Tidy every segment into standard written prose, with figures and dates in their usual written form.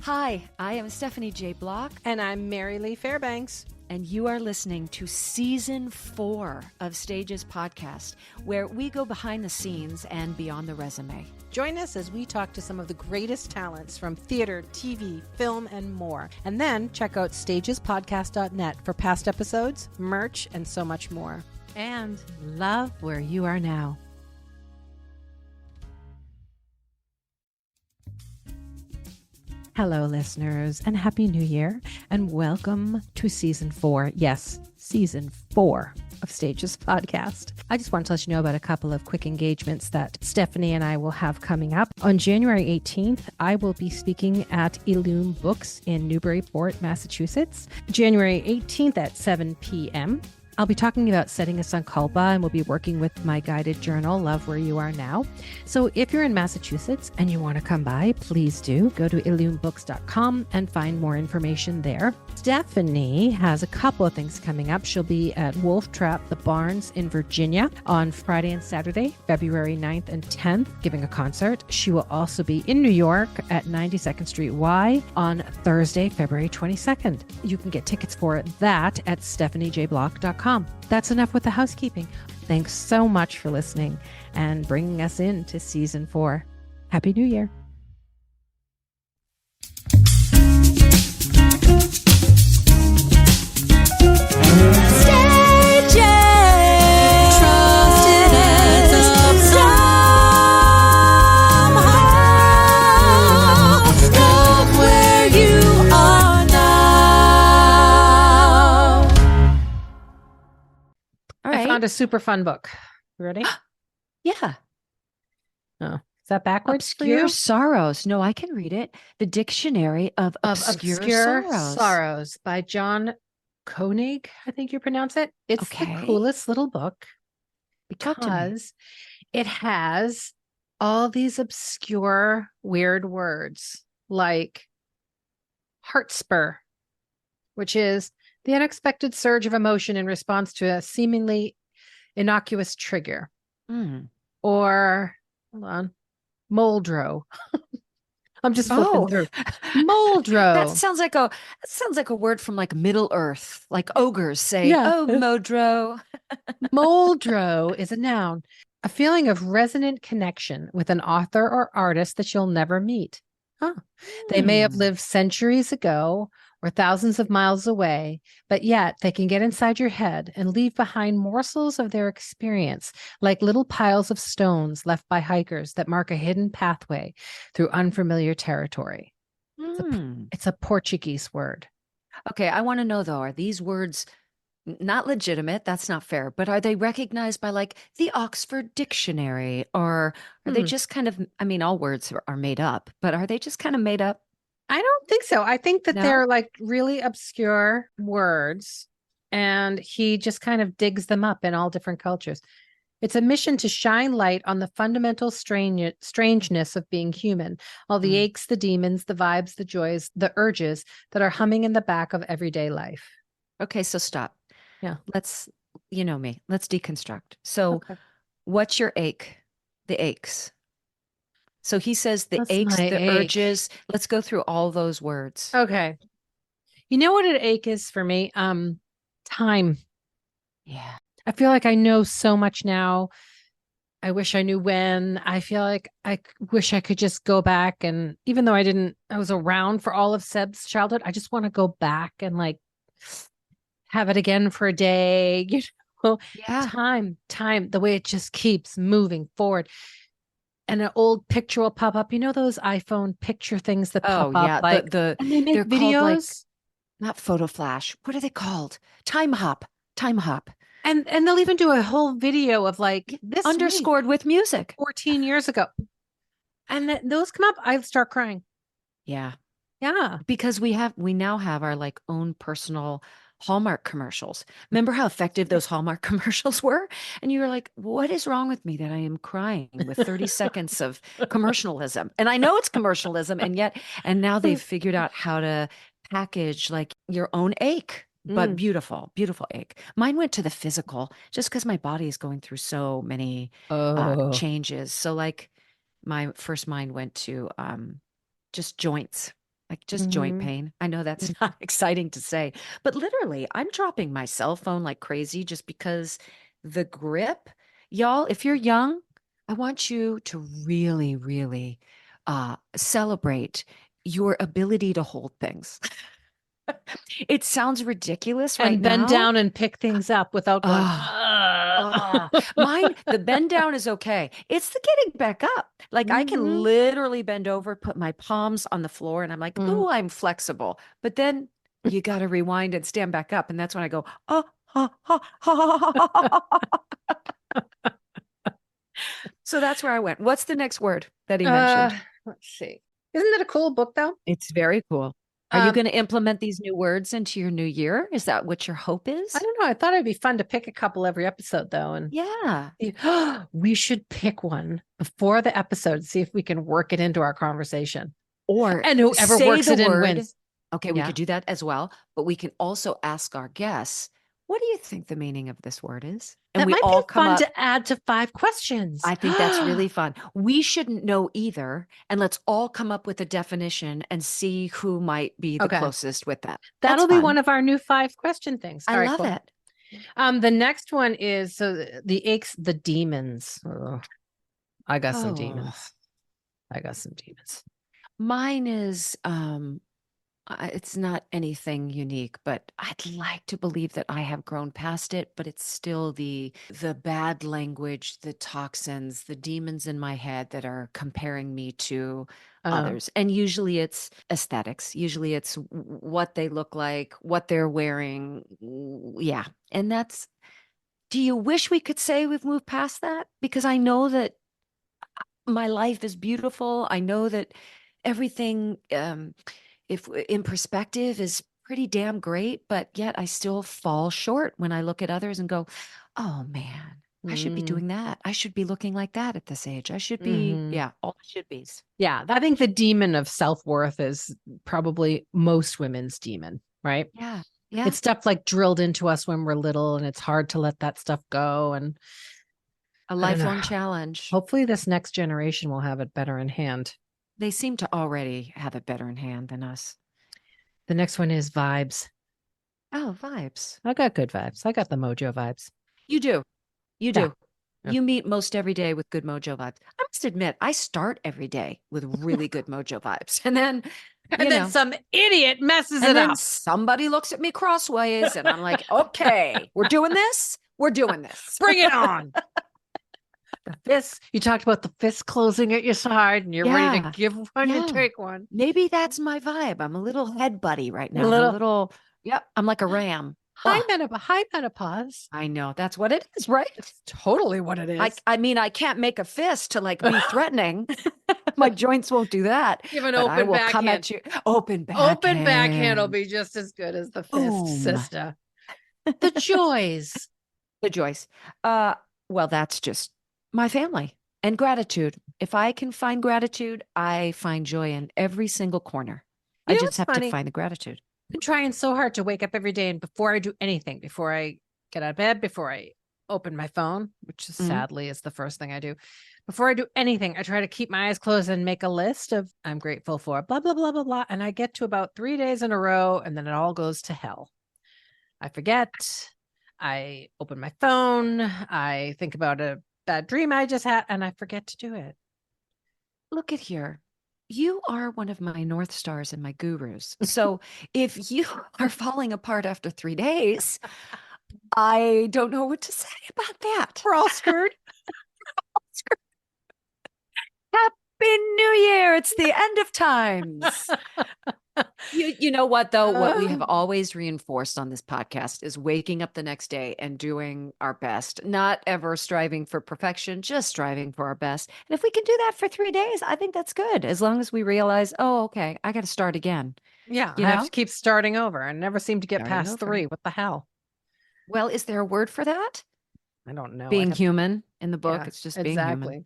Hi, I am Stephanie J. Block. And I'm Marylee Fairbanks. And you are listening to Season 4 of Stages Podcast, where we go behind the scenes and beyond the resume. Join us as we talk to some of the greatest talents from theater, TV, film, and more. And then check out stagespodcast.net for past episodes, merch, and so much more. And love where you are now. Hello, listeners, and Happy New Year, and welcome to Season 4. Yes, Season 4 of Stages Podcast. I just wanted to let you know about a couple of quick engagements that Stephanie and I will have coming up. On January 18th, I will be speaking at Illume Books in Newburyport, Massachusetts. January 18th at 7 p.m., I'll be talking about setting a sankalpa, and we'll be working with my guided journal, Love Where You Are Now. So if you're in Massachusetts and you want to come by, please do go to illumebooks.com and find more information there. Stephanie has a couple of things coming up. She'll be at Wolf Trap, the Barns in Virginia on Friday and Saturday, February 9th and 10th, giving a concert. She will also be in New York at 92nd Street Y on Thursday, February 22nd. You can get tickets for that at stephaniejblock.com. That's enough with the housekeeping. Thanks so much for listening and bringing us into Season 4. Happy New Year. I found a super fun book. You ready? Yeah. Oh, is that backwards? Obscure Sorrows. No, I can read it. The Dictionary of Obscure Sorrows by John Koenig, I think you pronounce it. It's the coolest little book because it has all these obscure, weird words like heartspur, which is the unexpected surge of emotion in response to a seemingly innocuous trigger. Or, hold on, Moldro. I'm just flipping through. Moldro. That sounds like a word from like Middle Earth, like ogres say, oh, Modro. Moldro is a noun, a feeling of resonant connection with an author or artist that you'll never meet. They may have lived centuries ago or thousands of miles away, but yet they can get inside your head and leave behind morsels of their experience, like little piles of stones left by hikers that mark a hidden pathway through unfamiliar territory. It's a Portuguese word. Okay, I want to know though, are these words not legitimate? That's not fair, but are they recognized by like the Oxford Dictionary, or are they just kind of, I mean, all words are made up, but are they just kind of made up? I don't think so. I think that they're like really obscure words, and he just kind of digs them up in all different cultures. It's a mission to shine light on the fundamental strangeness of being human, all the aches, the demons, the vibes, the joys, the urges that are humming in the back of everyday life. Okay, so stop. Yeah. Let's, you know me, let's deconstruct. So what's your ache? The aches. So he says the aches, the urges. Let's go through all those words. Okay. You know what an ache is for me? Time. Yeah. I feel like I know so much now. I wish I knew when. I feel like I wish I could just go back, and even though I was around for all of Seb's childhood, I just want to go back and like have it again for a day. You know, time, the way it just keeps moving forward. And an old picture will pop up. You know those iPhone picture things that pop up? Like, and they make they're videos. Called like, not photo flash. What are they called? Time hop. And they'll even do a whole video of like this underscored with music 14 years ago. And those come up, I start crying. Yeah. Yeah. Because we now have our like own personal Hallmark commercials. Remember how effective those Hallmark commercials were? And you were like, what is wrong with me that I am crying with 30 seconds of commercialism? And I know it's commercialism, and now they've figured out how to package like your own ache. But beautiful ache. Mine went to the physical just because my body is going through so many changes. So like my first mind went to just joints like just joint Mhm. pain. I know that's not exciting to say, but literally, I'm dropping my cell phone like crazy just because the grip, y'all, if you're young, I want you to really, really celebrate your ability to hold things. It sounds ridiculous right And bend now. down and pick things up without going, Oh, oh, mine, the bend down is okay. It's the getting back up. Like I can Mhm. literally bend over, put my palms on the floor, and I'm like, Mhm. oh, I'm flexible. But then you got to rewind and stand back up. And that's when I go, oh, ha, ha, ha, ha, ha, ha. So that's where I went. What's the next word that he Uh, mentioned? let's see. Isn't that a cool book though? It's very cool. Are you Um, going to implement these new words into your new year? Is that what your hope I is? don't know. I thought it'd be fun to pick a couple every episode though. And Yeah. we should pick one before the episode, see if we can work it into our conversation. Or And whoever say works the it in word. wins. Okay, we Yeah. could do that as well, but we can also ask our guests, what do you think the meaning of this word is? And That we might be all come fun up. to add to 5 questions. I think that's really fun. We shouldn't know either. And let's all come up with a definition and see who might be the Okay. closest with that. That's That'll be one fun. of our new 5 question things. I All right, love cool. it. The next one is the aches, the demons. Ugh, I got some Oh, demons. I got some demons. mine is it's not anything unique, but I'd like to believe that I have grown past it, but it's still the bad language, the toxins, the demons in my head that are comparing me to Uh, others. And usually it's aesthetics. Usually it's what they look like, what they're wearing. Yeah. And that's, do you wish we could say we've moved past that? Because I know that my life is beautiful. I know that everything, if in perspective, is pretty damn great, but yet I still fall short when I look at others and go, oh man, I should be mm, doing that. I should be looking like that at this age. I should be, mhm. yeah, all the should be's. Yeah, I think the demon of self-worth is probably most women's demon, right? Yeah. Yeah. It's stuff like drilled into us when we're little, and it's hard to let that stuff go. And A I don't know. lifelong challenge. Hopefully, this next generation will have it better in hand. They seem to already have it better in hand than us. The next one is vibes. Oh, vibes. I got good vibes. I got the mojo vibes. You do. You Yeah. do. Yeah. You meet most every day with good mojo vibes. I must admit, I start every day with really good mojo vibes. And then, And you then know, some idiot messes and it then up. somebody looks at me crossways and I'm like, okay, we're doing this. We're doing this. Bring it on. The fist. You talked about the fist closing at your side and you're ready to Yeah. give one and Yeah. take one. Maybe that's my vibe. I'm a little head buddy right A now. I'm a little little, yep, I'm like a ram. Oh, high menopause. I know. That's what it is, right? It's totally what it I, is. I mean, I can't make a fist to like be threatening. My joints won't do that, Give an but I open will come backhand. at you. Open Open backhand will backhand. be just as good as the fist, Boom. sister. The joys. The joys. Uh, well, that's just my family and gratitude. If I can find gratitude, I find joy in every single corner. I You know just what's have to funny? find the gratitude. I've been trying so hard to wake up every day and before I do anything, before I get out of bed, before I open my phone, which is Mhm. sadly is the first thing I do. Before I do anything, I try to keep my eyes closed and make a list of I'm grateful for blah blah blah blah blah. And I get to about 3 days in a row, and then it all goes to hell. I forget. I open my phone. I think about a bad dream I just had, and I forget to do it. Look at here. You are one of my North Stars and my gurus. So if you are falling apart after 3 days, I don't know what to say about that. We're all screwed. Happy New Year. It's the end of times. You know what, though? What we have always reinforced on this podcast is waking up the next day and doing our best, not ever striving for perfection, just striving for our best. And if we can do that for 3 days, I think that's good. As long as we realize, oh, okay, I got to start again. Yeah, You I have know, to keep starting over. I never seem to get starting past over. 3. What the hell? Well, is there a word for that? I don't know. I'd Being have human in the book. Yeah, It's just being human. exactly.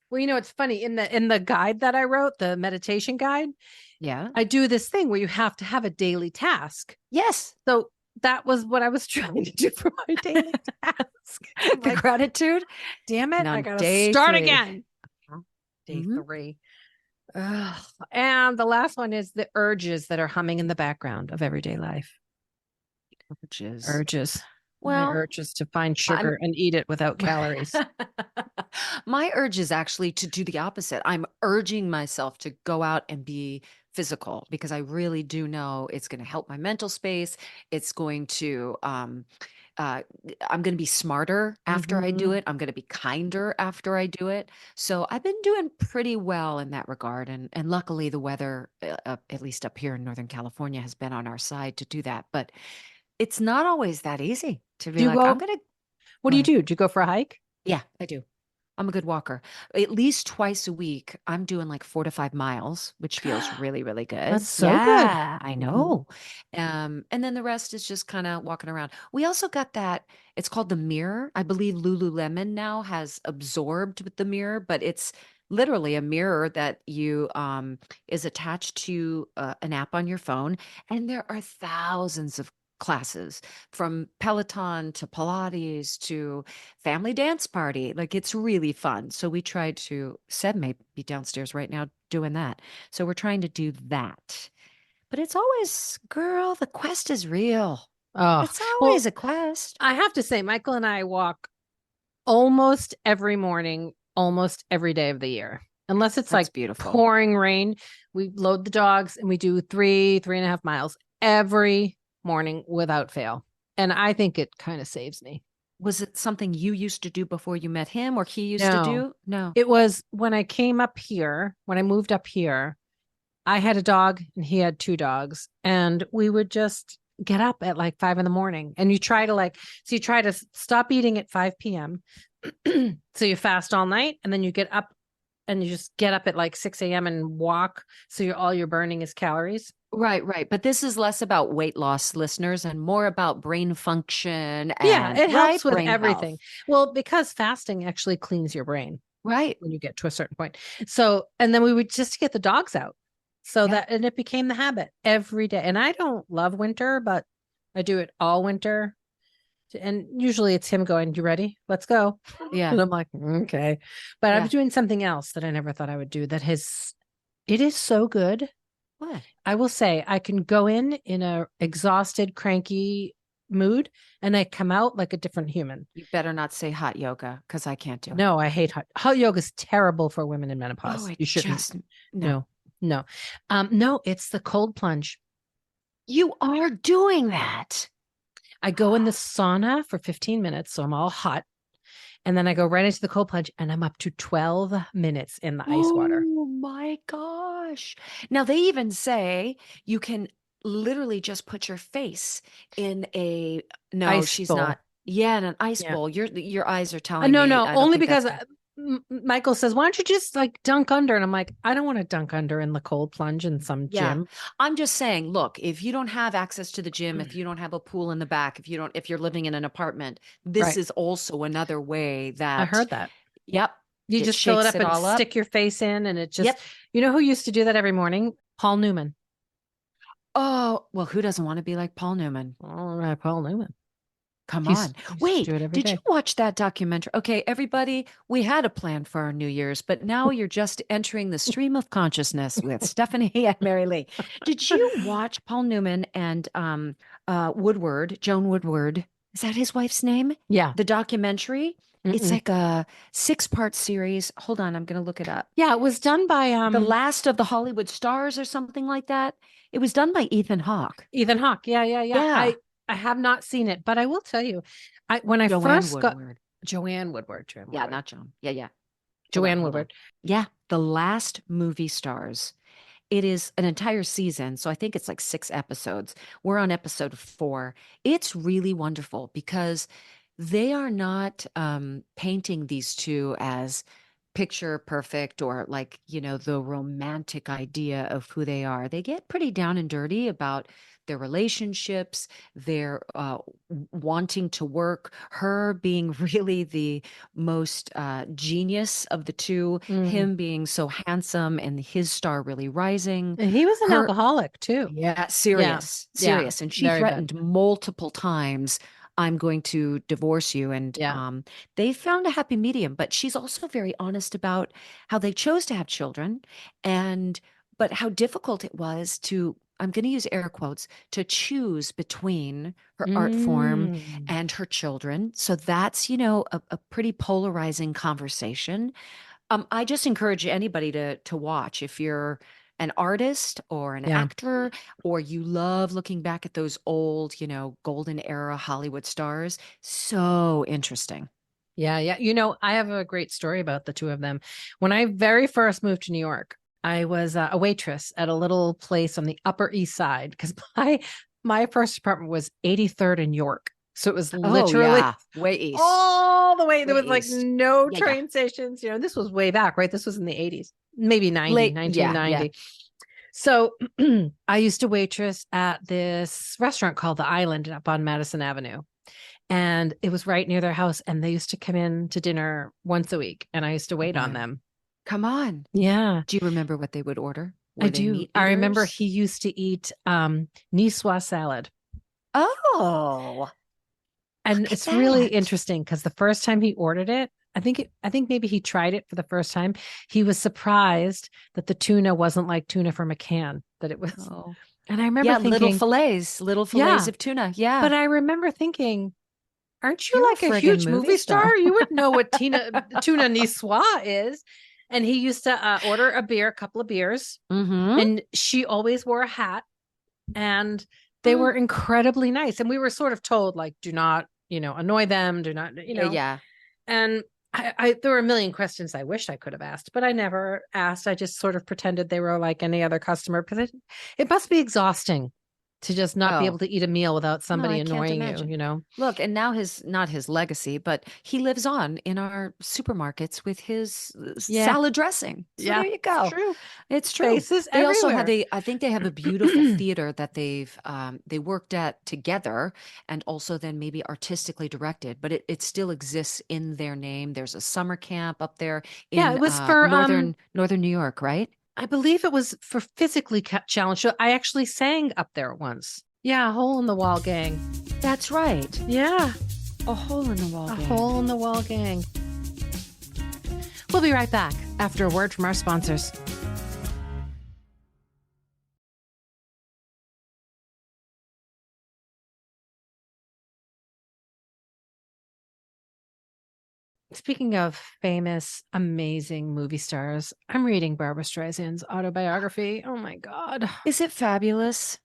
Well, it's funny in the guide that I wrote, the meditation guide, Yeah. I do this thing where you have to have a daily task. Yes. So that was what I was trying to do for my daily task. The gratitude. Damn it, And I on gotta day start 3. again. Day Mhm. 3. Ugh. And the last one is the urges that are humming in the background of everyday life. Which is, Urges. My well, urges to find I'm sugar and eat it without calories. my urge is actually to do the opposite. I'm urging myself to go out and be physical because I really do know it's going to help my mental space. It's going to uh, I'm going to be smarter after I do Hmm. it. I'm going to be kinder after I do it. So I've been doing pretty well in that regard. And luckily, the weather, at least up here in Northern California, has been on our side to do that. But it's not always that easy to Do be you like, I'm go? going to What go do you ahead. do? Do you go for a hike? Yeah, I do. I'm a good walker. At least twice a week, I'm doing like 4 to 5 miles, which feels really, really good. That's so good. Yeah, I Mhm. know. And then the rest is just kind of walking around. We also got that, it's called the mirror. I believe Lululemon now has absorbed with the mirror, but it's literally a mirror that you is attached to an app on your phone. And there are thousands of classes from Peloton to Pilates to family dance party. Like it's really fun. So we tried to, Seb may be downstairs right now doing that. So we're trying to do that. But it's always, girl, the quest is real. Oh, It's well, always a quest. I have to say, Michael and I walk almost every morning, almost every day of the year. Unless it's That's like beautiful. pouring rain, we load the dogs and we do 3.5 miles every morning without fail. And I think it kind of saves me. Was it something you used to do before you met him or he used to No, do? No. it was when I came up here, when I moved up here, I had a dog and he had two dogs, and we would just get up at like 5 in the morning. And you try to stop eating at 5 p.m. So you fast all night and then you get up and you just get up at like 6 a.m. and walk. So all you're burning is calories. Right, right. But this is less about weight loss, listeners, and more about brain function Yeah, and it right helps with brain everything. health. Well, because fasting actually cleans your brain Right. when you get to a certain point. So, and then we would just get the dogs out. So Yeah. that, and it became the habit every day. And I don't love winter, but I do it all winter. And usually it's him going, "You ready? Let's go." Yeah. And I'm like, "Okay." But I was Yeah. doing something else that I never thought I would do it is so good. What? I will say I can go in a exhausted, cranky mood and I come out like a different human. You better not say hot yoga because I can't do it. No, I hate hot yoga is terrible for women in Oh, menopause. it You shouldn't. just, no. No, no. No, it's the cold plunge. You are doing that. I go in the sauna for 15 minutes, so I'm all hot. And then I go right into the cold plunge and I'm up to 12 minutes in the ice water. Oh my gosh. Now they even say you can literally just put your face in a, no, Ice she's bowl. not. Yeah, in an ice Yeah. bowl. Your eyes are telling No, me no, I don't only think because that's good. Michael says, "Why don't you just like dunk under?" And I'm like, I don't want to dunk under in the cold plunge in some Yeah. gym. I'm just saying, look, if you don't have access to the gym, if you don't have a pool in the back, if you're living in an apartment, this Right. is also another way I that, heard that. yep, You it just fill it shakes up it and all up. stick your face in, and it just, Yep. you know who used to do that every morning? Paul Newman. Oh, well, who doesn't want to be like Paul Newman? All right, Paul Newman. Come He's on. he used to do Wait, it every did you day. watch that documentary? Okay, everybody, we had a plan for our New Year's, but now you're just entering the stream of consciousness with Stephanie and Marylee. Did you watch Paul Newman and Woodward, Joan Woodward? Is that his wife's name? Yeah. The documentary? It's Mm-mm. like a 6-part series. Hold on, I'm gonna look it up. Yeah, it was done by The Last of the Hollywood Stars or something like that. It was done by Ethan Hawke. Ethan Hawke. Yeah, yeah, yeah. Yeah, I have not seen it, but I will tell you, I when I Joanne first got Woodward. Joanne Yeah, Woodward, not Joan. Yeah, yeah. Hold on, Joanne hold on. Woodward. Yeah, The Last Movie Stars. It is an entire season, so I think it's like 6 episodes. We're on episode 4. It's really wonderful because they are not painting these two as picture perfect or like, the romantic idea of who they are. They get pretty down and dirty about their relationships, their wanting to work, her being really the most genius of the two, Mm. him being so handsome and his star really rising. And he was an Her, alcoholic too. yeah, Yeah, serious, yeah, serious. And she very bad. threatened multiple times. I'm going to divorce you. And Yeah. they found a happy medium, but she's also very honest about how they chose to have children and, but how difficult it was to, I'm going to use air quotes, to choose between her art form Mm. and her children. So that's, a pretty polarizing conversation. I just encourage anybody to watch if you're an artist or an Yeah. actor, or you love looking back at those old, golden era Hollywood stars. So interesting. Yeah. Yeah. I have a great story about the two of them. When I very first moved to New York, I was a waitress at a little place on the Upper East Side because my first apartment was 83rd in York. So it was Oh literally yeah, way east, all the way. There way was like east. no Yeah, yeah. train stations. This was way back, right? This was in the 80s, maybe Late, nineteen yeah, yeah. ninety. So I used to waitress at this restaurant called The Island up on Madison Avenue. And it was right near their house. And they used to come in to dinner once a week. And I used to Come wait on on, them. come on. Yeah, Do you remember what they would order? I Were they do. meat I remember eaters? he used to eat Niçoise salad. Oh, And look at it's really that. interesting because the first time he ordered it, I think maybe he tried it for the first time. He was surprised that the tuna wasn't like tuna from a can, that it was. Oh, And I remember yeah, thinking, little fillets yeah, of tuna. Yeah, but I remember thinking, aren't you you're a like a friggin' huge movie movie star. star? You would know what tuna niçoise is. And he used to order a couple of beers, Mm-hmm. and she always wore a hat, and they were incredibly nice. And we were sort of told, like, do not, annoy them, do not, Yeah, yeah. and I there were a million questions I wished I could have asked, but I never asked. I just sort of pretended they were like any other customer because it must be exhausting to just not be able Oh, to eat a meal without no, somebody I can't annoying you, imagine. you know? Look, and now not his legacy, but he lives on in our supermarkets with his Yeah. salad dressing. So Yeah. there you It's go. true. It's true. Faces They also have everywhere. I think they have a beautiful theater that they worked at together and also then maybe artistically directed, but it still exists in their name. There's a summer camp up there Yeah, in it was for northern New York, right? I believe it was for physically challenged. So I actually sang up there once. Yeah, hole in the wall gang. That's right. Yeah, A hole in the wall a game. hole in the wall gang. We'll be right back after a word from our sponsors. Speaking of famous, amazing movie stars, I'm reading Barbra Streisand's autobiography. Oh my God. Is it fabulous?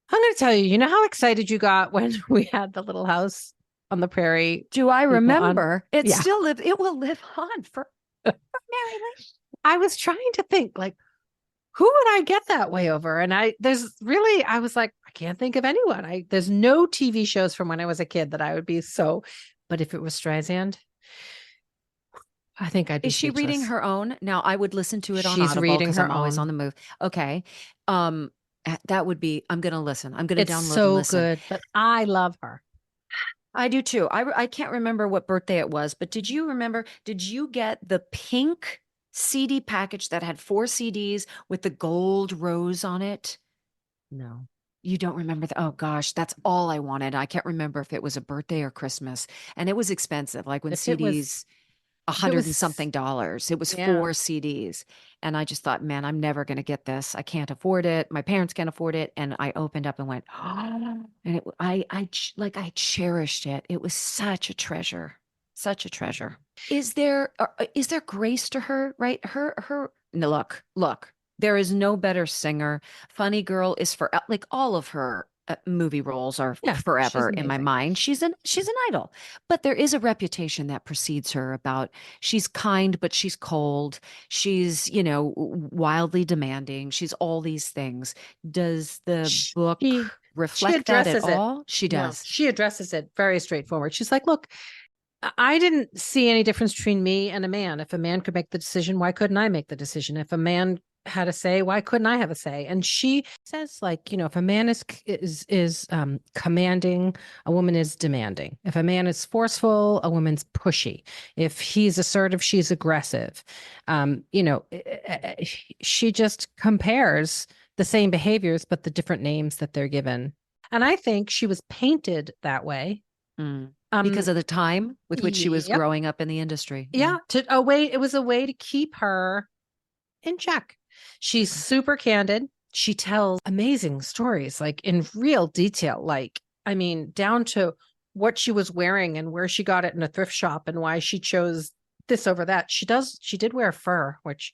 I'm going to tell you, you know how excited you got when we had the little house on the prairie? Do I People on. remember? Yeah. It will live on for Marylee. I was trying to think, like, who would I get that way over? And I was like, I can't think of anyone. There's no TV shows from when I was a kid that I would be so, but if it was Streisand, I think I'd be Is she reading speechless. her own? Now I would listen to it on She's Audible reading because I'm her always on own. the move. Okay. That would be, I'm going to listen. I'm going to It's download and so listen. good, but I love her. I do too. I can't remember what birthday it was, but did you get the pink CD package that had 4 CDs with the gold rose on it? No. You don't remember the, oh gosh, that's all I wanted. I can't remember if it was a birthday or Christmas. And it was expensive, like when If it was, CDs, a if it hundred and was, something dollars. It was yeah. 4 CDs. And I just thought, man, I'm never gonna get this. I can't afford it. My parents can't afford it. And I opened up and went, oh, and like I cherished it. It was such a treasure, such a treasure. Is there grace to her, right? No, look, there is no better singer. Funny Girl is for like all of her movie roles are Yeah, she's forever in my amazing. mind. She's an idol, but there is a reputation that precedes her about she's kind, but she's cold. She's, wildly demanding. She's all these things. Does the book She she reflect that at addresses it. all? She No, does. she addresses it very straightforward. She's like, look, I didn't see any difference between me and a man. If a man could make the decision, why couldn't I make the decision? If a man had a say, why couldn't I have a say? And she says, like, if a man is commanding, a woman is demanding. If a man is forceful, a woman's pushy. If he's assertive, she's aggressive. She just compares the same behaviors, but the different names that they're given. And I think she was painted that way. Mm. Because Um, of the time with which she was yep. growing up in the industry. Yeah. Yeah. To a way, it was a way to keep her in check. She's super candid. She tells amazing stories, like in real detail, like, I mean, down to what she was wearing and where she got it in a thrift shop and why she chose this over that. She did wear fur, which,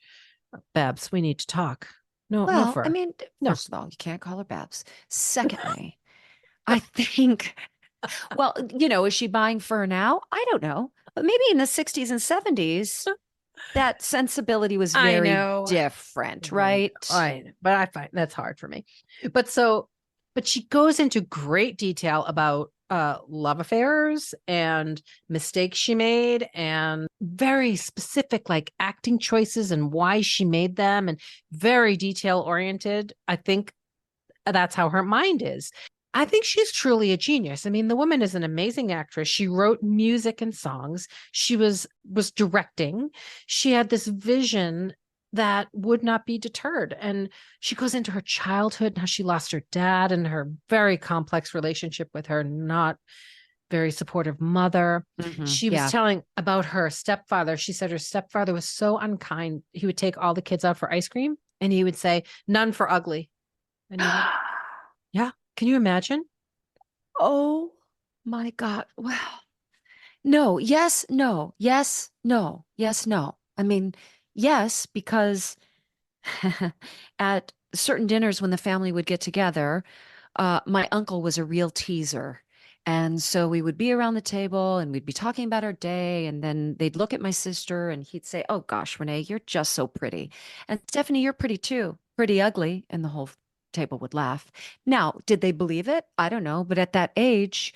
Babs, we need to talk. No, no Well, I fur. mean, No. first of all, you can't call her Babs. Secondly, I think, well, is she buying fur now? I don't know. But maybe in the 60s and 70s, that sensibility was I very know. different, right? But I find that's hard for me. But but she goes into great detail about love affairs and mistakes she made and very specific like acting choices and why she made them and very detail oriented. I think that's how her mind is. I think she's truly a genius. I mean, the woman is an amazing actress. She wrote music and songs. She was directing. She had this vision that would not be deterred. And she goes into her childhood and how she lost her dad and her very complex relationship with her not very supportive mother. She was Yeah. telling about her stepfather. She said her stepfather was so unkind. He would take all the kids out for ice cream and he would say, "None for ugly." And he would, yeah. Can you imagine? Oh my God. Well, no, yes, no, yes, no, yes, no. I mean, yes, because at certain dinners when the family would get together, my uncle was a real teaser. And so we would be around the table and we'd be talking about our day. And then they'd look at my sister and he'd say, "Oh gosh, Renee, you're just so pretty. And Stephanie, you're pretty too. Pretty ugly." And the whole table would laugh. Now, did they believe it? I don't know. But at that age,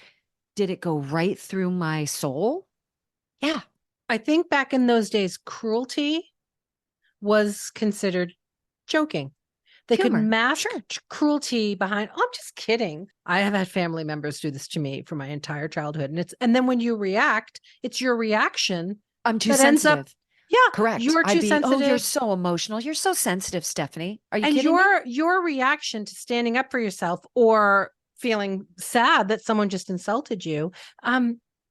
did it go right through my soul? Yeah. I think back in those days, cruelty was considered joking. They could Humor. mask Sure. cruelty behind, "Oh, I'm just kidding." I have had family members do this to me for my entire childhood. And then when you react, it's your reaction I'm too that ends up, sensitive. yeah, Correct. you're I'd too be, "Oh, you're sensitive. so emotional. You're so sensitive, Stephanie. Are you And kidding me?" your reaction to standing up for yourself or feeling sad that someone just insulted you,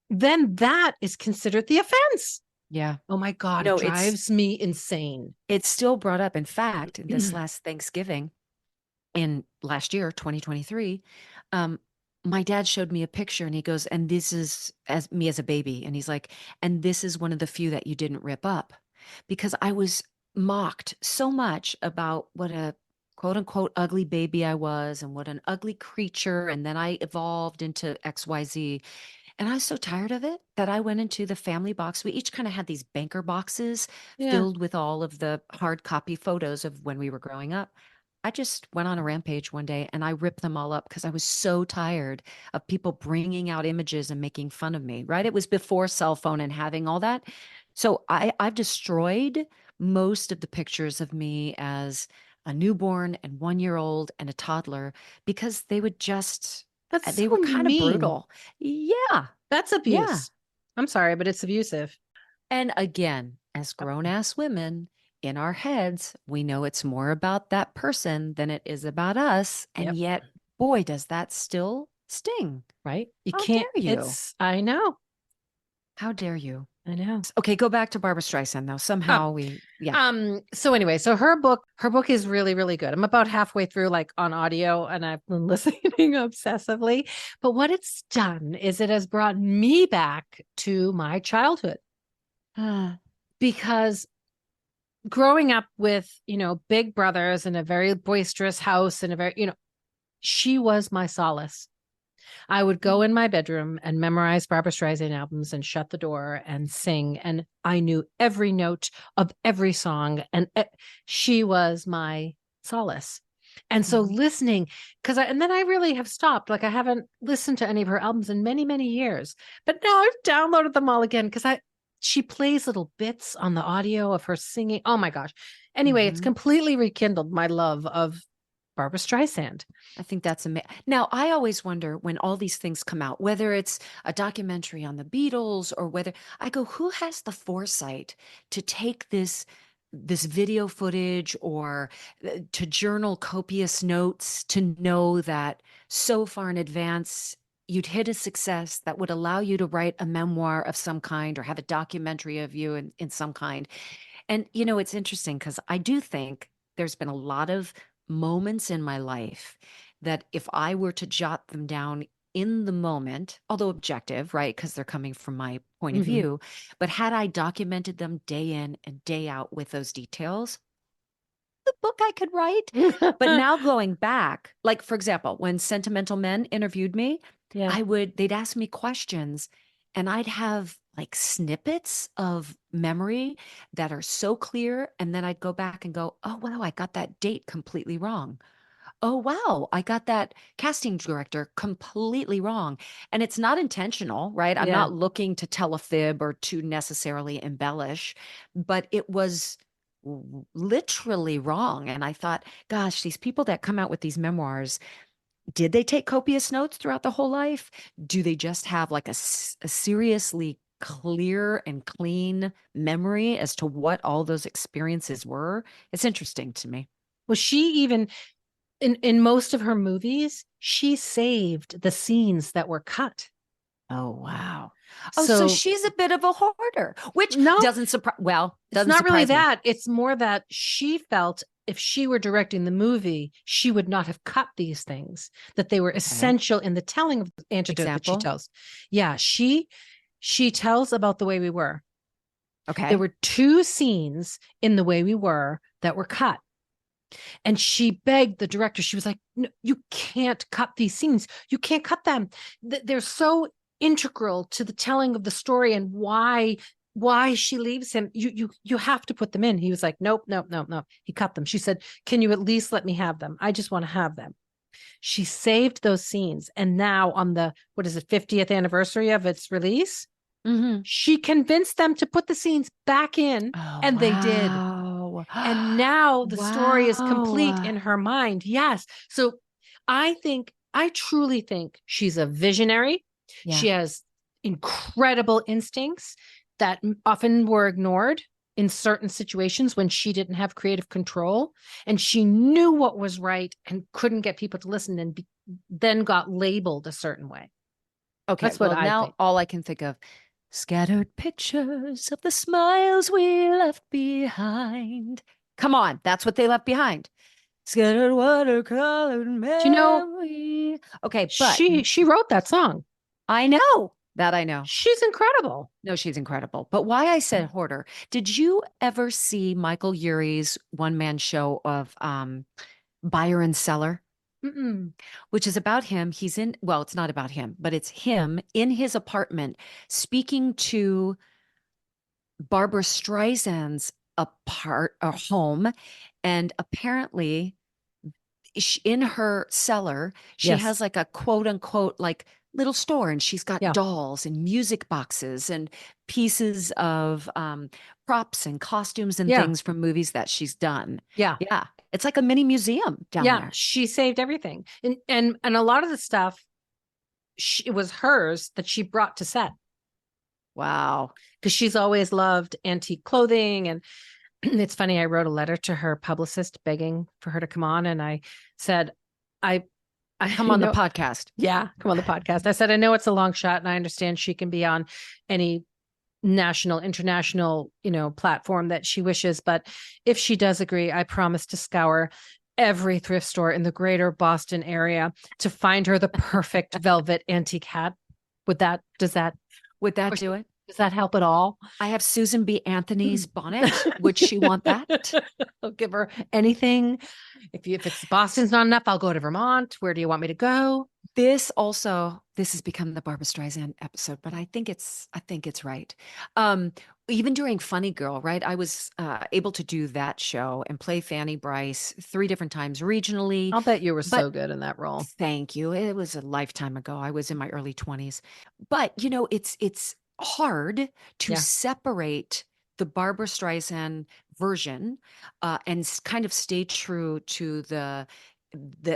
then that is considered the offense. Yeah. Oh my God, it No, it's drives me insane. it's still brought up. In fact, this last Thanksgiving in last year, 2023, um, my dad showed me a picture and he goes, "And this is as me as a baby." And he's like, "And this is one of the few that you didn't rip up." Because I was mocked so much about what a quote unquote ugly baby I was and what an ugly creature. And then I evolved into XYZ. And I was so tired of it that I went into the family box. We each kind of had these banker boxes Yeah. filled with all of the hard copy photos of when we were growing up. I just went on a rampage one day and I ripped them all up because I was so tired of people bringing out images and making fun of me, right? It was before cell phone and having all that. So I've destroyed most of the pictures of me as a newborn and 1 year old and a toddler because That's they so were kind of mean. brutal. Yeah. That's Yeah. abuse. I'm sorry, but it's abusive. And again, as Yep. grown ass women, in our heads, we know it's more about that person than it is about us. And Yep. yet, boy, does that still sting. Right? You How can't, dare you? I know. How dare you? I know. Okay, go back to Barbara Streisand though. Oh, Somehow yeah. so anyway, so her book is really, really good. I'm about halfway through, like on audio, and I've been listening obsessively. But what it's done is it has brought me back to my childhood Ah, because growing up with, big brothers in a very boisterous house and a very, she was my solace. I would go in my bedroom and memorize Barbra Streisand albums and shut the door and sing. And I knew every note of every song. And she was my solace. And so mhm. listening, and then I really have stopped. Like I haven't listened to any of her albums in many, many years. But now I've downloaded them all again because she plays little bits on the audio of her singing. Oh my gosh. Anyway, it's Mhm. completely rekindled my love of Barbra Streisand. I think that's amazing. Now, I always wonder when all these things come out, whether it's a documentary on the Beatles or whether I go, who has the foresight to take this video footage or to journal copious notes to know that so far in advance you'd hit a success that would allow you to write a memoir of some kind or have a documentary of you in some kind. And, it's interesting because I do think there's been a lot of moments in my life that if I were to jot them down in the moment, although objective, right? Because they're coming from my point of Hmm. view, but had I documented them day in and day out with those details, the book I could write. But now going back, like for example, when Sentimental Men interviewed me, Yeah. they'd ask me questions and I'd have like snippets of memory that are so clear. And then I'd go back and go, oh, wow, I got that date completely wrong. Oh, wow, I got that casting director completely wrong. And it's not intentional, right? I'm Yeah. not looking to tell a fib or to necessarily embellish, but it was literally wrong. And I thought, gosh, these people that come out with these memoirs, did they take copious notes throughout the whole life? Do they just have like a seriously clear and clean memory as to what all those experiences were? It's interesting to me. Well, she even in most of her movies, she saved the scenes that were cut. Oh, wow. Oh, so So she's a bit of a hoarder, which no, doesn't surprise, well, it's doesn't not really surprise me. that. It's more that she felt if she were directing the movie, she would not have cut these things, that they were Okay. essential in the telling of the antidote that she Example. tells. Yeah, she tells about the way we were. There Okay. were two scenes in the way we were that were cut. And she begged the director, she was like, no, you can't cut these scenes. You can't cut them. They're so integral to the telling of the story and why she leaves him. You have to put them in. He was like, nope, nope, nope, nope. He cut them. She said, can you at least let me have them? I just want to have them. She saved those scenes. And now on the, what is it, 50th anniversary of its release, Mm-hmm. she convinced them to put the scenes back in, Oh, and they did. wow. And now the story is complete Wow. in her mind. Yes. So I truly think she's a visionary. Yeah. She has incredible instincts that often were ignored in certain situations when she didn't have creative control. And she knew what was right and couldn't get people to listen and then got labeled a certain way. Okay. That's what Well, I now think. all I can think of scattered pictures of the smiles we left behind. Come on. That's what they left behind. Scattered watercolor Do you know, memory. Okay. But she wrote that song. I know that I know. She's incredible. No, she's incredible. But why I said hoarder, did you ever see Michael Urie's one-man show of Buyer and Seller, Mm-mm. which is about him? He's in, well, it's not about him, but it's him in his apartment speaking to Barbra Streisand's home. And apparently in her cellar, she Yes. has like a quote unquote like little store and she's got Yeah. dolls and music boxes and pieces of props and costumes and Yeah. things from movies that she's done. Yeah. Yeah. It's like a mini museum down Yeah. there. She saved everything. And a lot of the stuff it was hers that she brought to set Wow. because she's always loved antique clothing. And it's funny, I wrote a letter to her publicist begging for her to come on. And I said, I Come on the know, podcast. yeah, come on the podcast. I said, I know it's a long shot and I understand she can be on any national, international, platform that she wishes. But if she does agree, I promise to scour every thrift store in the greater Boston area to find her the perfect velvet antique hat. Does Would that do it? that help at all? I have Susan B. Anthony's bonnet. Would she want that? I'll give her anything. If it's Boston's not enough, I'll go to Vermont. Where do you want me to go? This has become the Barbra Streisand episode, but I think it's right. Um, Even during Funny Girl, right? I was able to do that show and play Fanny Bryce 3 different times regionally. I'll bet you were But so good in that role. thank you. It was a lifetime ago. I was in my early 20s. But it's hard to Yeah. separate the Barbra Streisand version and kind of stay true to the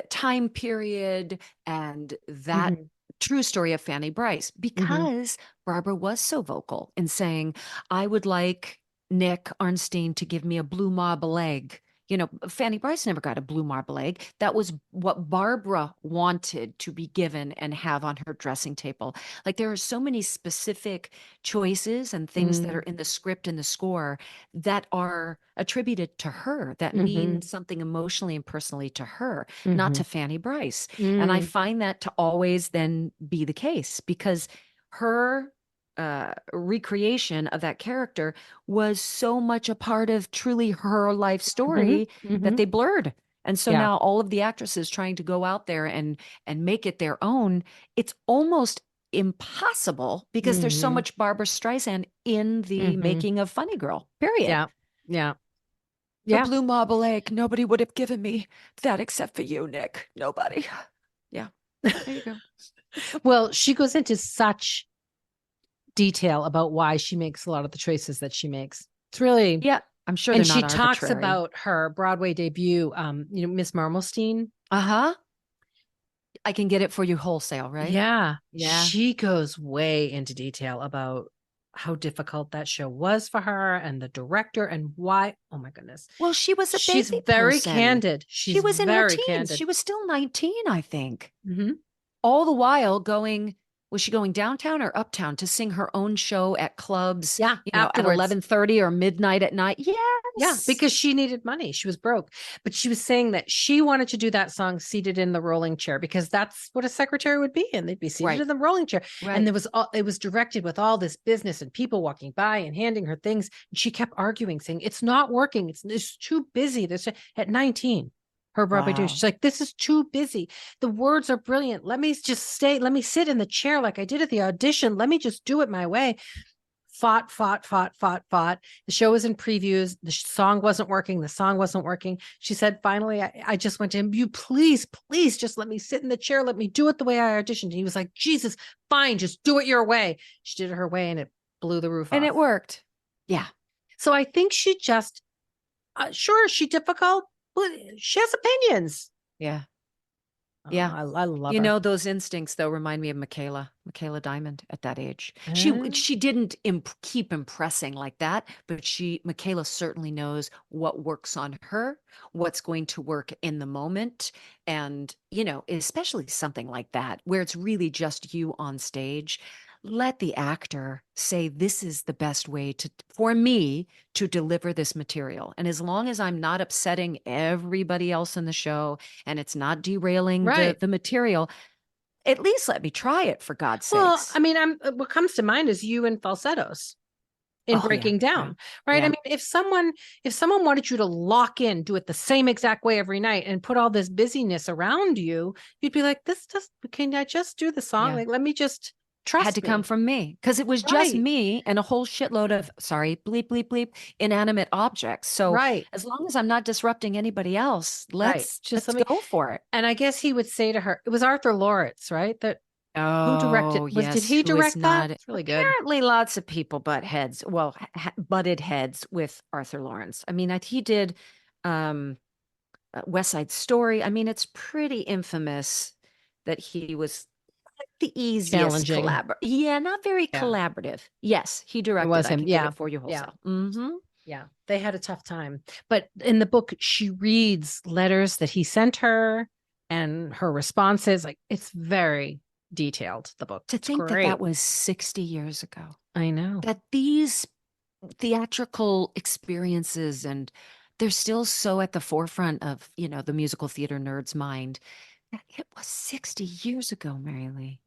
time period and that Mhm. true story of Fanny Bryce Mhm. because Barbara was so vocal in saying, I would like Nick Arnstein to give me a blue marble egg. You know, Fanny Bryce never got a blue marble egg. That was what Barbra wanted to be given and have on her dressing table. Like there are so many specific choices and things that are in the script and the score that are attributed to her, that mean something emotionally and personally to her, not to Fanny Bryce. And I find that to always then be the case because her recreation of that character was so much a part of truly her life story that they blurred. And so Yeah. now all of the actresses trying to go out there and make it their own, it's almost impossible because there's so much Barbra Streisand in the making of Funny Girl. Period. Yeah. Yeah. A Yeah. blue marble egg. Nobody would have given me that except for you, Nick. Nobody. Yeah. There you go. Well, she goes into such detail about why she makes a lot of the choices that she makes. It's really, Yeah. I'm sure and they're she not talks arbitrary. about her Broadway debut, Miss Marmalstein. Uh-huh. I can get it for you wholesale, right? Yeah. Yeah. She goes way into detail about how difficult that show was for her and the director and why. Oh my goodness. Well, she was a She's baby very person. candid. She She's was in her very teens. candid. She was still 19, I think. Mm-hmm. All the while was she going downtown or uptown to sing her own show at clubs, Yeah, at afterwards. 11:30 or midnight at night? Yes. Yeah, because she needed money. She was broke. But she was saying that she wanted to do that song seated in the rolling chair because that's what a secretary would be in. They'd be seated in the rolling chair. Right. And it was directed with all this business and people walking by and handing her things. And she kept arguing, saying, it's not working. It's too busy. At 19. Her Broadway debut. She's like, this is too busy. The words are brilliant. Let me just stay. Let me sit in the chair like I did at the audition. Let me just do it my way. Fought. The show was in previews. The song wasn't working. The song wasn't working. She said, finally, I just went to him, you please just let me sit in the chair. Let me do it the way I auditioned. And he was like, Jesus, fine, just do it your way. She did it her way and it blew the roof off. And it worked. Yeah. So I think she just, sure, she's difficult, but she has opinions. Yeah. Yeah. I love you her. know, those instincts though remind me of Michaela Diamond at that age. She didn't keep impressing like that, but Michaela certainly knows what works on her, what's going to work in the moment. And, especially something like that, where it's really just you on stage. Let the actor say, this is the best way for me to deliver this material. And as long as I'm not upsetting everybody else in the show and it's not derailing the material, at least let me try it, for God's sakes. Well, I mean, what comes to mind is you and falsettos in Breaking Down, right? Yeah. I mean, if someone wanted you to lock in, do it the same exact way every night and put all this busyness around you, you'd be like, can I just do the song? Like, let me just trust had to me. come from me because it was just me and a whole shitload of bleep, bleep, bleep, inanimate objects. So as long as I'm not disrupting anybody else, let's go for it. And I guess he would say to her, it was Arthur Loritz, right? Who directed? Yes, did he direct that? It's really good. Apparently, lots of people butted heads with Arthur Lawrence. I mean, he did West Side Story. I mean, it's pretty infamous that he was the easiest collaborator. Yeah, not very collaborative. Yes, he directed. It was him. Get it for you wholesale. Yeah, they had a tough time. But in the book, she reads letters that he sent her and her responses. Like, it's very detailed, the book. To think that was 60 years ago. I know. That these theatrical experiences, and they're still so at the forefront of, the musical theater nerd's mind. It was 60 years ago, Marylee.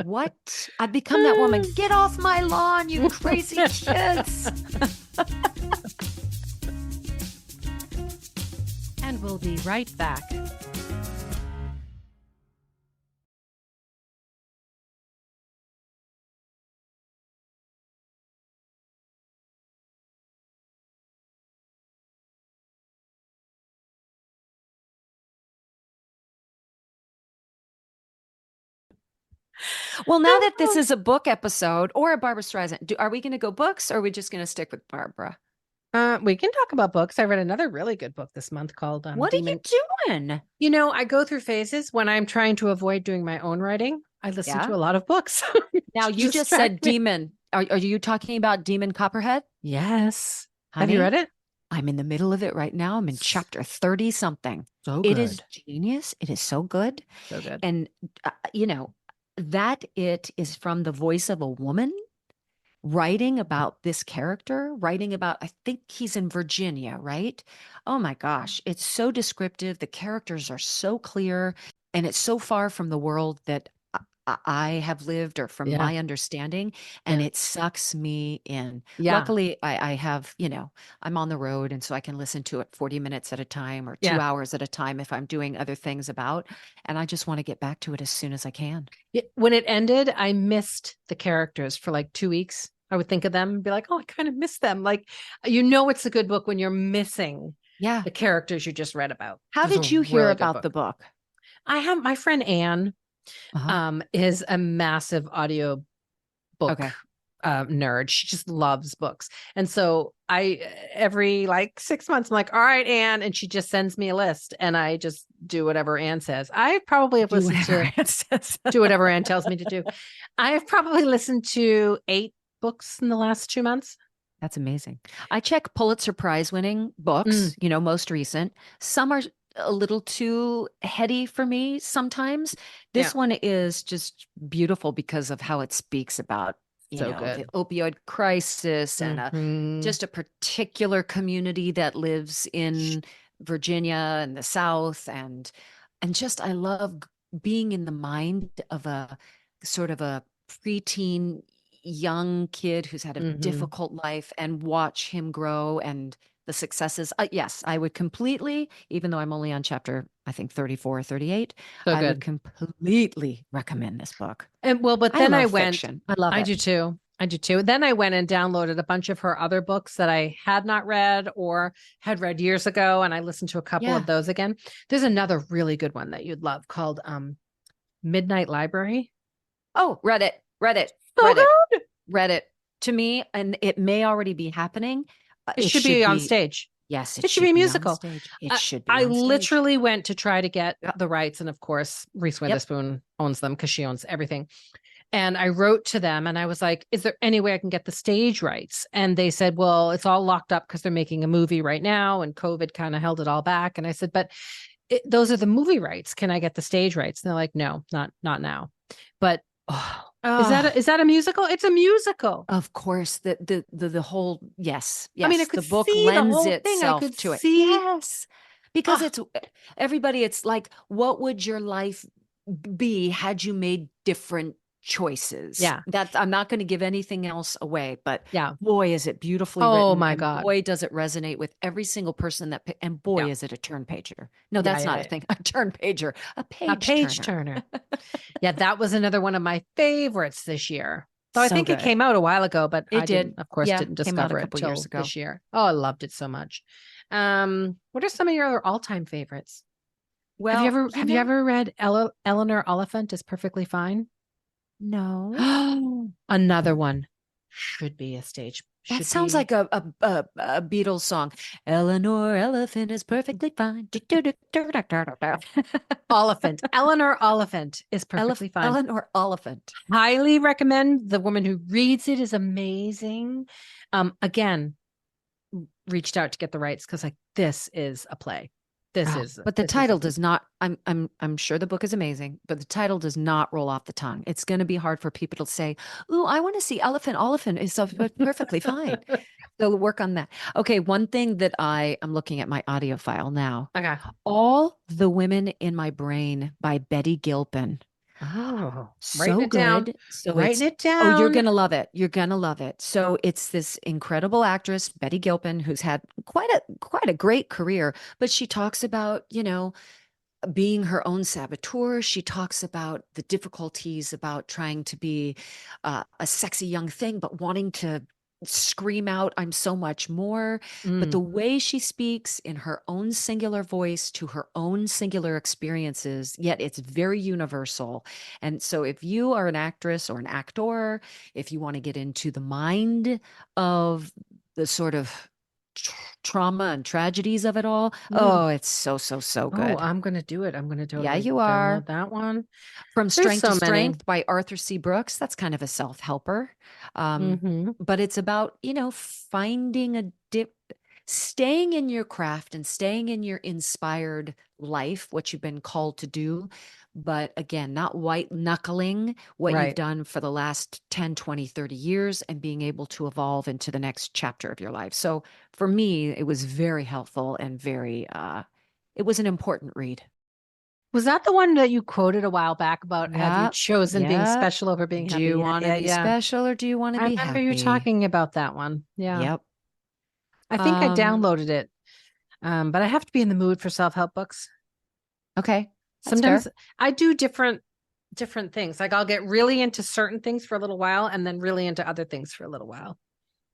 What? I've become that woman. Get off my lawn, you crazy kids. And we'll be right back. Well, now that this is a book episode or a Barbra Streisand, are we going to go books or are we just going to stick with Barbra? We can talk about books. I read another really good book this month called What are you doing? I go through phases when I'm trying to avoid doing my own writing. I listen to a lot of books. Now, you just said demon. Are you talking about Demon Copperhead? Yes. Have you read Honey, it? I'm in the middle of it right now. I'm in S- chapter 30 something. So It is good. genius. It is so good. So good. And, you know, that it is from the voice of a woman writing about this character, writing about, I think he's in Virginia, right? Oh my gosh, it's so descriptive. The characters are so clear, and it's so far from the world that I have lived or from Yeah. my understanding, and Yeah. it sucks me in. Yeah. Luckily, I have, I'm on the road, and so I can listen to it 40 minutes at a time or two Yeah. hours at a time if I'm doing other things about, and I just want to get back to it as soon as I can. When it ended, I missed the characters for like 2 weeks. I would think of them and be like, oh, I kind of miss them. Like, it's a good book when you're missing Yeah. the characters you just read about. How It was a did you hear really good about the book. book? I have my friend Anne, Uh-huh. is a massive audio book Okay. nerd. She just loves books. And so every like 6 months, I'm like, all right, Anne. And she just sends me a list and I just do whatever Anne says. I probably have Do listened whatever to it says. do whatever Anne tells me to do. I have probably listened to 8 books in the last 2 months. That's amazing. I check Pulitzer Prize winning Mm, books, most recent. Some are a little too heady for me sometimes. yeah. This one is just beautiful because of how it speaks about, So the good. opioid crisis and Mhm. just a particular community that lives in Virginia and the South, and just I love being in the mind of a sort of a preteen young kid who's had a Mhm. difficult life and watch him grow and the successes. Yes, I would completely, even though I'm only on chapter, I think 34 or 38, So I would good. completely recommend this book. And well, but I then I love went, fiction. I love I it. do too. I do too. Then I went and downloaded a bunch of her other books that I had not read or had read years ago. And I listened to a couple of Yeah. those again. There's another really good one that you'd love called Midnight Library. Oh, read it, read it, So read it, good. read it to me. And it may already be happening. It It should be should on be, stage. yes, it It should be should a be on musical. stage. It I, should be I on stage. literally went to try to get the rights. And of course, Reese Yep. Witherspoon owns them because she owns everything. And I wrote to them and I was like, is there any way I can get the stage rights? And they said, well, it's all locked up because they're making a movie right now. And COVID kind of held it all back. And I said, but those are the movie rights. Can I get the stage rights? And they're like, no, not now. But oh, Oh, is that a musical? It's a musical. of course, the whole, yes, I mean, I yes, could the book see the lends whole thing. I itself could to it. see. Yes. Because Oh, it's everybody, it's like, what would your life be had you made different choices? yeah. That I'm not going to give anything else away, but Yeah. boy, is it beautifully Oh written, my and God. boy, does it resonate with every single person and boy, Yeah. is it a turn pager. No, Yeah. that's Yeah. not a Yeah. thing. A turn pager, a A page page turner. turner. Yeah, that was another one of my favorites this year. Though I So think it good. came out a while ago, but It I did. didn't, of course, Yeah, didn't came out a discover it couple years till ago. this year. Oh, I loved it so much. What are some of your other all-time favorites? Have you Well, ever have you ever read Eleanor Oliphant is Perfectly Fine? no. Another one should be a stage, That should sounds be like a Beatles song. Eleanor Elephant is perfectly fine. Oliphant. Eleanor Oliphant is Perfectly Fine. Eleanor Oliphant. Highly recommend. The woman who reads it is amazing. Again, reached out to get the rights because like this is a play. This Oh, is but the this is a title does piece. not. I'm sure the book is amazing, but the title does not roll off the tongue. It's going to be hard for people to say, "Ooh, I want to see Elephant Oliphant is so perfectly fine." So work on that. Okay, one thing that I'm looking at my audio file now. Okay. All the Women in My Brain by Betty Gilpin. Oh, writing So it down. good. So Writing it's, it oh, you're down. going to love it. You're going to love it. So it's this incredible actress, Betty Gilpin, who's had quite a great career, but she talks about, being her own saboteur. She talks about the difficulties about trying to be a sexy young thing, but wanting to scream out, I'm so much more. But the Mm, way she speaks in her own singular voice to her own singular experiences, yet it's very universal. And so if you are an actress or an actor, if you want to get into the mind of the sort of trauma and tragedies of it all. Mm. Oh, it's so, so, so Oh, good. I'm going to do it. I'm going to Yeah, totally you are. download that one. From There's Strength to so many. Strength by Arthur C. Brooks. That's kind of a self-helper. Hmm. But it's about, finding staying in your craft and staying in your inspired life, what you've been called to do. But again, not white knuckling what you've Right. done for the last 10, 20, 30 years and being able to evolve into the next chapter of your life. So for me, it was very helpful and it was an important read. Was that the one that you quoted a while back about have you Yep. chosen being Yep. special over being Do happy? you Yeah, want to yeah, be yeah. special or do you want to I be remember you happy? talking about that one. Yeah. Yep. I think I Um, downloaded it. But I have to be in the mood for self-help books. okay. That's Sometimes fair. I do different things. Like I'll get really into certain things for a little while and then really into other things for a little while.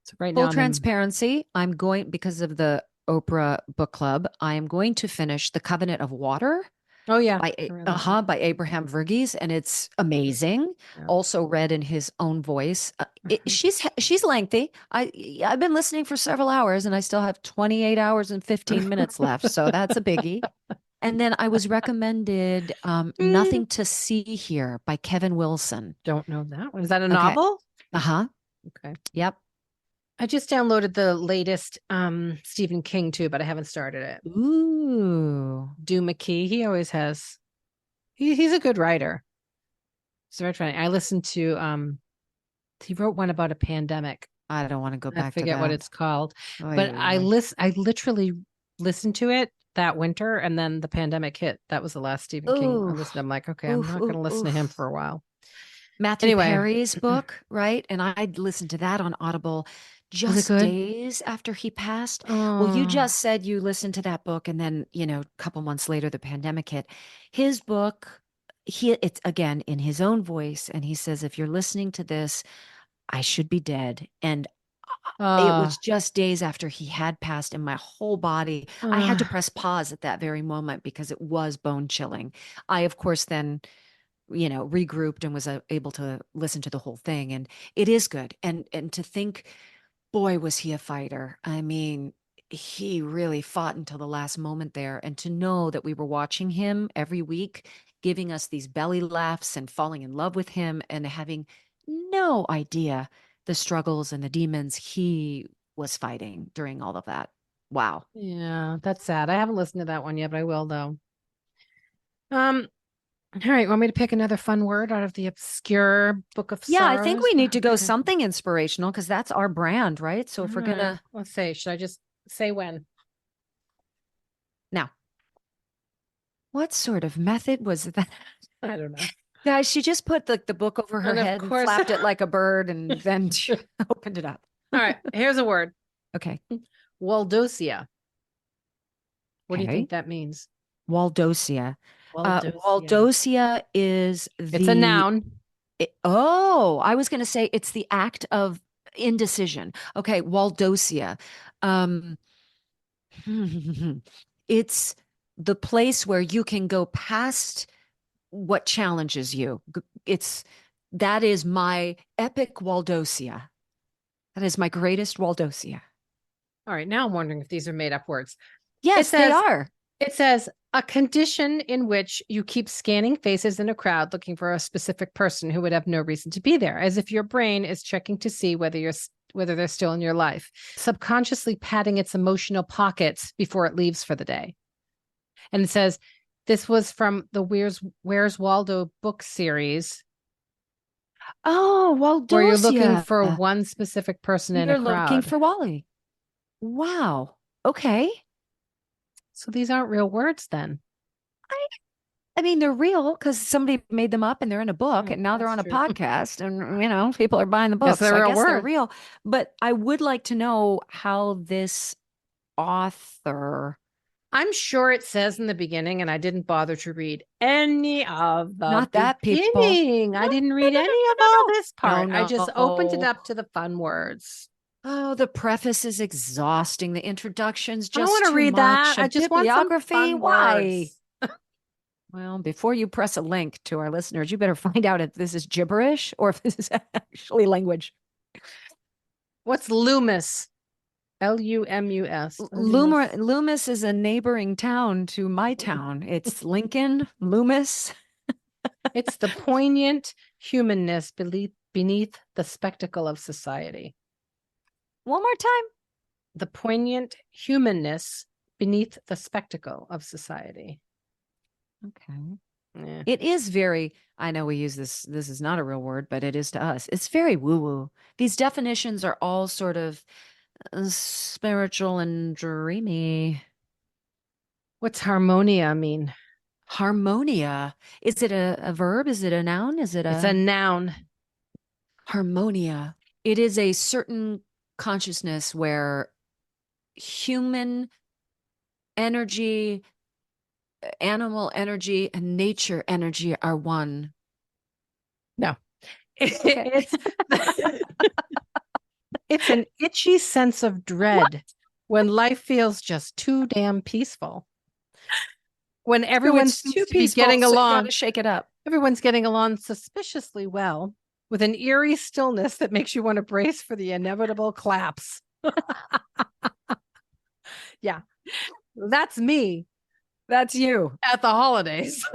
So right now Full I'm in. transparency, I'm going because of the Oprah book club, I am going to finish The Covenant of Water Oh yeah, by I read that one. by Abraham Verghese, and it's amazing. Yeah. Also read in his own voice. Mhm. She's lengthy. I've been listening for several hours, and I still have 28 hours and 15 minutes left, so that's a biggie. And then I was recommended Mm, Nothing to See Here by Kevin Wilson. don't know that one. Is that a Okay. novel? Uh-huh. Okay. Yep. I just downloaded the latest Stephen King too, but I haven't started it. Ooh. Do McKee, he always has he's a good writer. So very funny. I listened to he wrote one about a pandemic. I don't want to go I back to forget what that. it's called. Oy, But oy, oy. I literally listened to it that winter and then the pandemic hit. That was the last Stephen King I Ooh, listened to. I'm like, okay, I'm oof, not oof, gonna listen to him oof. for a while. Matthew Anyway, Perry's book, right? And I'd listened to that on Audible was it just good? days after he passed. Well, you Oh, just said you listened to that book, and then, a couple months later, the pandemic hit. His book, it's again in his own voice, and he says, if you're listening to this, I should be dead. And it uh, was just days after he had passed, and my whole body, I had uh, to press pause at that very moment because it was bone chilling. I, of course, then regrouped and was able to listen to the whole thing. And it is good. And to think, boy, was he a fighter. I mean, he really fought until the last moment there. And to know that we were watching him every week, giving us these belly laughs and falling in love with him and having no idea the struggles and the demons he was fighting during all of that. Wow. yeah, that's sad. I haven't listened to that one yet, but I will though. Um, all right, want me to pick another fun word out of the obscure Book of Yeah, I think Sorrows? we need to go Okay. something inspirational because that's our brand, right? So All if we're right. gonna Let's say, should I just say when? now, what sort of method was that? I don't know. Guys, she just put the book over her And of head and course, flapped it like a bird and all then opened it up. right, here's a word. Okay. Waldosia. What do you think Okay. that means? Waldosia. Waldosia. Waldosia is It's a noun. oh, I was going to say it's the act of indecision. Okay. Waldosia. Um, it's the place where you can go past what challenges you. It's that is my epic Waldosia. That is my greatest Waldosia. All right, now I'm wondering if these are made up words. It Yes, they says are. it says a condition in which you keep scanning faces in a crowd looking for a specific person who would have no reason to be there, as if your brain is checking to see whether they're still in your life, subconsciously patting its emotional pockets before it leaves for the day. And it says this was from the Where's Waldo book series, Oh, where you're looking Waldosia. for one specific person in a You're looking crowd. for Wally. Wow. Okay. So these aren't real words then. I, I mean, they're real because somebody made them up and they're in a book Oh, and now they're that's on a true. podcast and, people are buying the Yes, books. they're So I real guess they're words. real. But I would like to know how this author, I'm sure it says in the beginning, and I didn't bother to read any of the not that people. beginning. I No, didn't no, read no, no, any of no, all no, this no. part. I No, just opened it no. up to the fun words. Oh, the preface is exhausting. The introduction's I don't just want to too read that. much. A I just want some bibliography? fun Why? words. Well, before you press a link to our listeners, you better find out if this is gibberish or if this is actually language. What's Loomis? Lumus. Loomis is a neighboring town to my town. It's Lincoln, Loomis. It's the poignant humanness beneath the spectacle of society. One more time. The poignant humanness beneath the spectacle of society. Okay. Yeah. It is very, I know we use this is not a real word, but it is to us. It's very woo-woo. These definitions are all sort of spiritual and dreamy. What's harmonia mean? Harmonia. Is it a verb? Is it a noun? Is it It's a noun. Harmonia. It is a certain consciousness where human energy, animal energy, and nature energy are one. No. It's it's an itchy sense of dread when life feels just too damn peaceful. When everyone's too peaceful, getting so along, you gotta shake it up. Everyone's getting along suspiciously well with an eerie stillness that makes you want to brace for the inevitable collapse. Yeah, that's me. That's you at the holidays.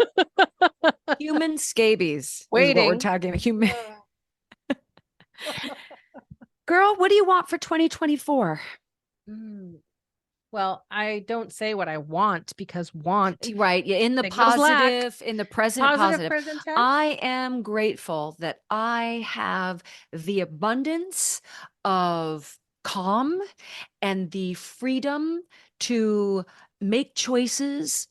Human scabies. Waiting. Is what we're talking about. Human. Girl, what do you want for 2024? Well, I don't say what I want because want. Right. Yeah. In the positive, in the present positive. Present tense. I am grateful that I have the abundance of calm and the freedom to make choices,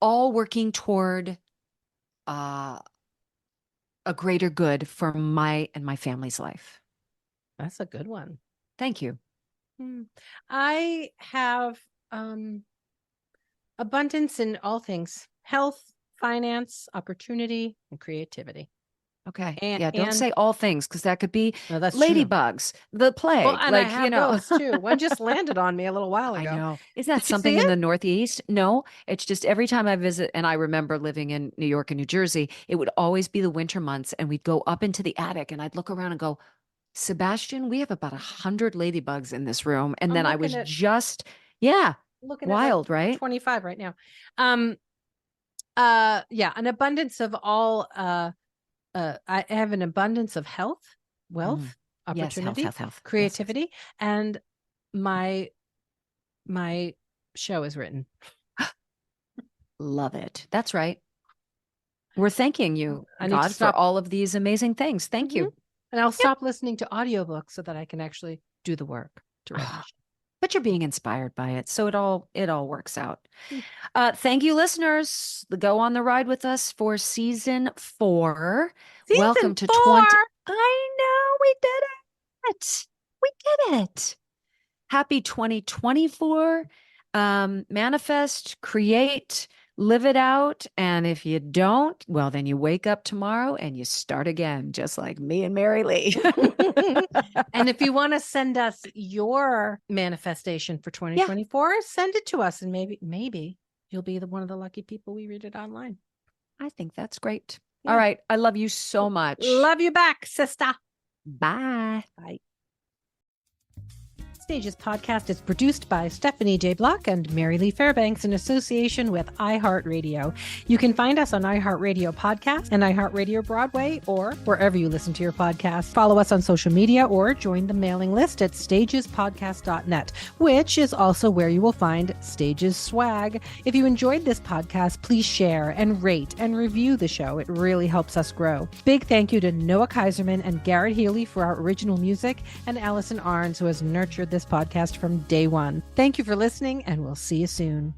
all working toward a greater good for my and my family's life. That's a good one. Thank you. I have abundance in all things: health, finance, opportunity, and creativity. Okay. Don't say all things, because that could be ladybugs, the plague. Well, and I have those too. One just landed on me a little while ago. I know. Isn't that something in the Northeast? No, it's just every time I visit, and I remember living in New York and New Jersey, it would always be the winter months, and we'd go up into the attic, and I'd look around and go, Sebastian, we have about 100 ladybugs in this room. And then I was just, wild, right? 25 right now. An abundance of all, I have an abundance of health, wealth, opportunity, health. Creativity. Yes. And my show is written. Love it. That's right. We're thanking you, God, for all of these amazing things. Thank you. And I'll stop listening to audiobooks so that I can actually do the work to write. But you're being inspired by it. So it all works out. Thank you, listeners. Go on the ride with us for season 4. Welcome to 20. I know, we did it. We did it. Happy 2024. Manifest, create, live it out. And if you don't, well, then you wake up tomorrow and you start again, just like me and Marylee. And if you want to send us your manifestation for 2024, send it to us. And maybe you'll be one of the lucky people we read it online. I think that's great. Yeah. All right. I love you so much. Love you back, sister. Bye. Bye. Stages podcast is produced by Stephanie J. Block and Marylee Fairbanks in association with iHeartRadio. You can find us on iHeartRadio Podcast and iHeartRadio Broadway or wherever you listen to your podcasts. Follow us on social media or join the mailing list at stagespodcast.net, which is also where you will find Stages swag. If you enjoyed this podcast, please share and rate and review the show. It really helps us grow. Big thank you to Noah Kaiserman and Garrett Healy for our original music, and Allison Arns, who has nurtured this podcast from day one. Thank you for listening, and we'll see you soon.